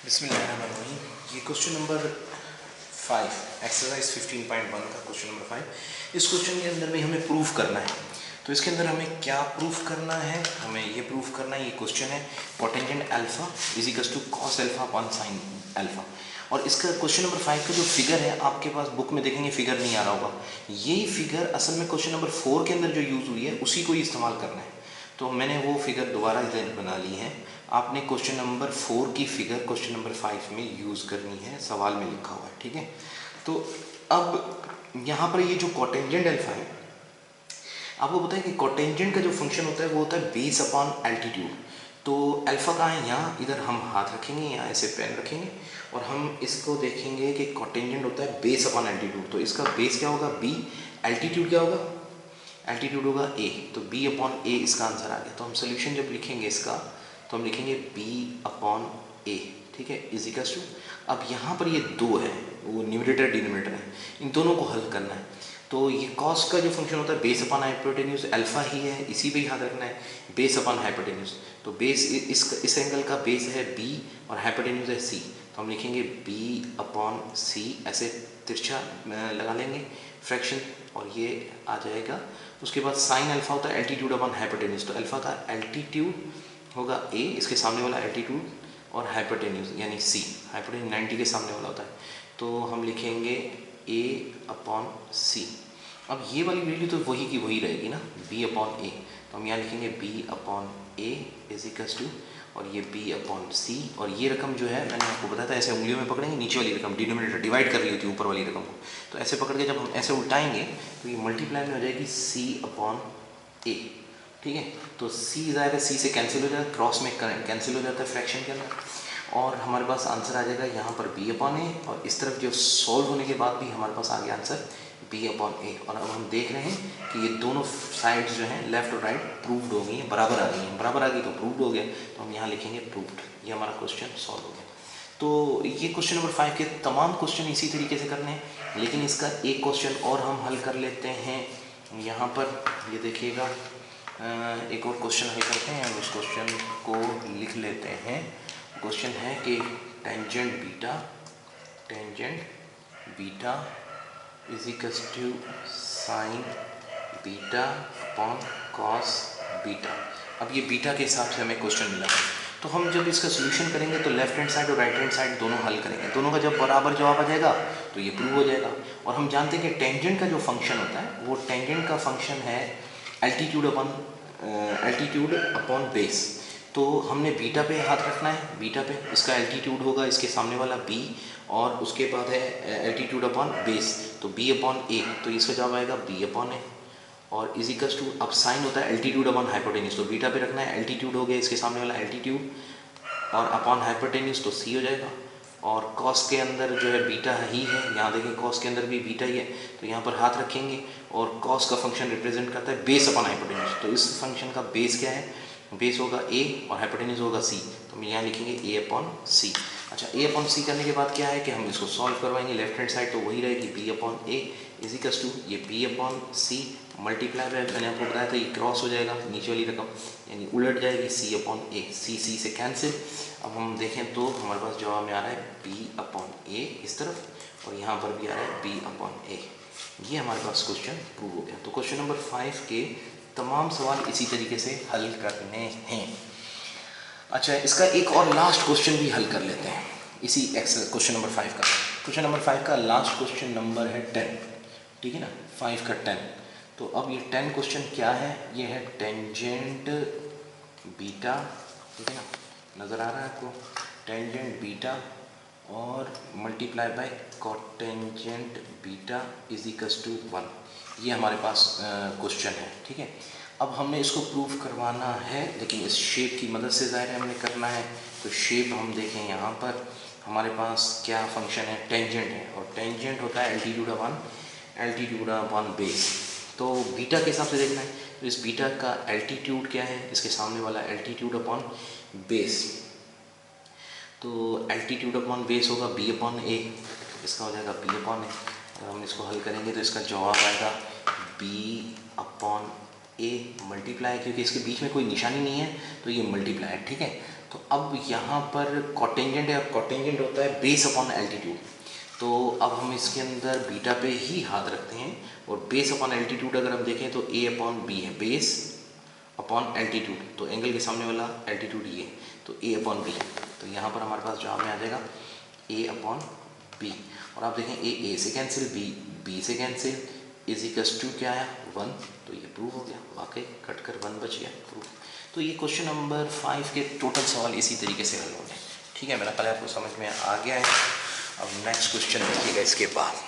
बिस्मिल्लाहिर्रहमानिर्रहीम। ये question number 5 exercise 15.1 का क्वेश्चन नंबर 5। इस क्वेश्चन के अंदर में हमें प्रूफ करना है। तो इसके अंदर हमें क्या प्रूफ करना है? हमें ये प्रूफ करना है, ये क्वेश्चन है cotangent alpha is equal to cos alpha upon sine alpha. और इसका क्वेश्चन नंबर 5 का जो फिगर है आपके पास बुक में देखेंगे, फिगर नहीं आ रहा होगा। यही फिगर असल में क्वेश्चन नंबर 4 के अंदर जो यूज़ हुई है उसी को ही इस्तेमाल करना है। तो मैंने वो फिगर दोबारा इधर बना ली है। आपने क्वेश्चन नंबर 4 की फिगर क्वेश्चन नंबर 5 में यूज़ करनी है, सवाल में लिखा हुआ है, ठीक है। तो अब यहाँ पर ये जो कोटेंजेंट अल्फा है, आपको पता है कि कोटेंजेंट का जो फंक्शन होता है वो होता है बेस अपॉन एल्टीट्यूड। तो अल्फा कहाँ है? यहाँ। इधर हम हाथ रखेंगे, यहाँ ऐसे पेन रखेंगे और हम इसको देखेंगे कि कोटेंजेंट होता है बेस अपॉन एल्टीट्यूड। तो इसका बेस क्या होगा? बी। एल्टीट्यूड क्या होगा? एल्टीट्यूड होगा ए। तो बी अपॉन ए इसका आंसर आ गया। तो हम सोल्यूशन जब लिखेंगे इसका तो हम लिखेंगे बी अपॉन ए, ठीक है, इज इक्वल्स टू। अब यहाँ पर ये दो है, वो न्यूमरेटर डिनोमिनेटर है, इन दोनों को हल करना है। तो ये कॉस का जो फंक्शन होता है बेस अपॉन हाइपोटेन्यूज, अल्फा ही है, इसी पे याद रखना है, बेस अपॉन हाइपोटेन्यूज। तो बेस इस एंगल का बेस है बी और हाइपोटेन्यूज है सी। तो हम लिखेंगे बी अपॉन सी, ऐसे तिरछा लगा लेंगे फ्रैक्शन और ये आ जाएगा। उसके बाद साइन अल्फा होता है एल्टीट्यूड अपॉन हाइपोटेन्यूज। तो अल्फा का एल्टीट्यूड होगा ए, इसके सामने वाला एल्टीट्यूड, और हाइपोटेन्यूज यानी सी, हाइपोटेन्यूज 90 के सामने वाला होता है। तो हम लिखेंगे ए अपॉन सी। अब ये वाली वैल्यू तो वही की वही रहेगी ना, बी अपॉन ए। तो हम यहाँ लिखेंगे B upon A is equals to, और ये बी अपॉन सी, और ये रकम जो है मैंने आपको बताया था ऐसे उंगलियों में पकड़ेंगे, नीचे वाली रकम डिनोमिनेटर डिवाइड कर रही होती है ऊपर वाली रकम को। तो ऐसे पकड़ के जब हम ऐसे उल्टाएंगे तो ये मल्टीप्लाई में हो जाएगी सी अपॉन ए, ठीक है। तो सी ज़ाहिर सी से कैंसिल हो जाएगा, क्रॉस में कैंसिल हो जाता है फ्रैक्शन के अंदर, और हमारे पास आंसर आ जाएगा यहाँ पर बी अपॉन ए, और इस तरफ जो सॉल्व होने के बाद भी हमारे पास आ गया आंसर बी अपॉन ए। और अब हम देख रहे हैं कि ये दोनों साइड्स जो हैं लेफ्ट और राइट प्रूव्ड हो गई हैं, बराबर आ गई हैं, बराबर आ गई तो प्रूव्ड हो गया। तो हम यहाँ लिखेंगे प्रूव्ड। ये हमारा क्वेश्चन सॉल्व हो गया। तो ये क्वेश्चन नंबर 5 के तमाम क्वेश्चन इसी तरीके से करने हैं, लेकिन इसका एक क्वेश्चन और हम हल कर लेते हैं। यहाँ पर ये देखिएगा, एक और क्वेश्चन हल करते हैं, उस क्वेश्चन को लिख लेते हैं। क्वेश्चन है कि tangent beta is equals to sine beta upon cos beta. अब ये बीटा के हिसाब से हमें क्वेश्चन मिला है। तो हम जब इसका सोल्यूशन करेंगे तो लेफ्ट हैंड साइड और राइट हैंड साइड दोनों हल करेंगे, दोनों का जब बराबर जवाब आ जाएगा तो ये प्रूव हो जाएगा। और हम जानते हैं कि टेंजेंट का जो फंक्शन होता है वो टेंजेंट का फंक्शन है एल्टीट्यूड अपॉन बेस। तो हमने बीटा पे हाथ रखना है, बीटा पे इसका एल्टीट्यूड होगा इसके सामने वाला बी, और उसके बाद है एल्टीट्यूड अपॉन बेस, तो बी अपॉन ए। तो इसका जवाब आएगा बी अपॉन ए, और इज इक्वल्स टू, अब साइन होता है एल्टीट्यूड अपॉन हाइपोटेन्यूज, तो बीटा पे रखना है, एल्टीट्यूड हो गया इसके सामने वाला एल्टीट्यूड, और अपॉन हाइपोटेन्यूज तो सी हो जाएगा। और कॉस के अंदर जो है बीटा ही है, यहाँ देखें कॉस के अंदर भी बीटा ही है, तो यहाँ पर हाथ रखेंगे और कॉस का फंक्शन रिप्रेजेंट करता है बेस अपॉन हाइपोटेन्यूज। तो इस फंक्शन का बेस क्या है? बेस होगा ए और हाइपोटेन्यूज होगा सी। तो हम यहाँ लिखेंगे ए अपॉन सी। अच्छा, ए अपॉन सी करने के बाद क्या है कि हम इसको सॉल्व करवाएंगे, लेफ्ट हैंड साइड तो वही रहेगी B upon A is equals to, ये B upon C multiply by, मैंने आपको बताया था ये क्रॉस हो जाएगा, नीचे वाली रकम यानी उलट जाएगी, सी अपॉन ए, सी सी से कैंसिल। अब हम देखें तो हमारे पास जवाब में आ रहा है बी अपॉन ए इस तरफ, और यहाँ पर भी आ रहा है बी अपॉन ए। ये हमारे पास क्वेश्चन प्रूव हो गया। तो क्वेश्चन नंबर 5 के तमाम सवाल इसी तरीके से हल करने हैं। अच्छा, इसका एक और लास्ट क्वेश्चन भी हल कर लेते हैं इसी क्वेश्चन नंबर 5 का। क्वेश्चन नंबर 5 का लास्ट क्वेश्चन नंबर है 10, ठीक है ना, 5 का 10। तो अब ये 10 क्वेश्चन क्या है? ये है टेंजेंट बीटा, ठीक है ना, नज़र आ रहा है आपको, टेंजेंट बीटा और multiply by cotangent beta is equals to 1। ये हमारे पास क्वेश्चन है, ठीक है। अब हमने इसको प्रूफ करवाना है, लेकिन इस शेप की मदद से ज़ाहिर है हमने करना है। तो शेप हम देखें, यहाँ पर हमारे पास क्या फंक्शन है? टेंजेंट है, और टेंजेंट होता है एल्टीट्यूड अपॉन बेस। तो बीटा के हिसाब से देखना है, तो इस बीटा का एल्टीट्यूड क्या है? इसके सामने वाला एल्टीट्यूड अपॉन बेस। तो एल्टीट्यूड अपॉन बेस होगा बी अपॉन ए, इसका हो जाएगा बी अपॉन ए। अगर हम इसको हल करेंगे तो इसका जवाब आएगा बी अपॉन ए मल्टीप्लाई, क्योंकि इसके बीच में कोई निशानी नहीं है तो ये मल्टीप्लाई है, ठीक है। तो अब यहाँ पर कॉटेंजेंट है और कॉटेंजेंट होता है बेस अपॉन एल्टीट्यूड। तो अब हम इसके अंदर बीटा पे ही हाथ रखते हैं और बेस अपॉन एल्टीट्यूड अगर हम देखें तो ए अपॉन बी है, बेस अपॉन एल्टीट्यूड, तो एंगल के सामने वाला एल्टीट्यूड ये, तो ए अपॉन बी। तो यहाँ पर हमारे पास जवाब में आ जाएगा ए अपॉन बी। और आप देखें ए से कैंसिल, बी से कैंसिल, इज इक्वल्स टू क्या आया 1, तो ये प्रूव हो गया, वाकई कट कर 1 बच गया, प्रूफ। तो ये क्वेश्चन नंबर 5 के टोटल सवाल इसी तरीके से हल होंगे। ठीक है, मेरा ख्याल आपको समझ में आ गया है। अब नेक्स्ट क्वेश्चन देखिएगा इसके बाद।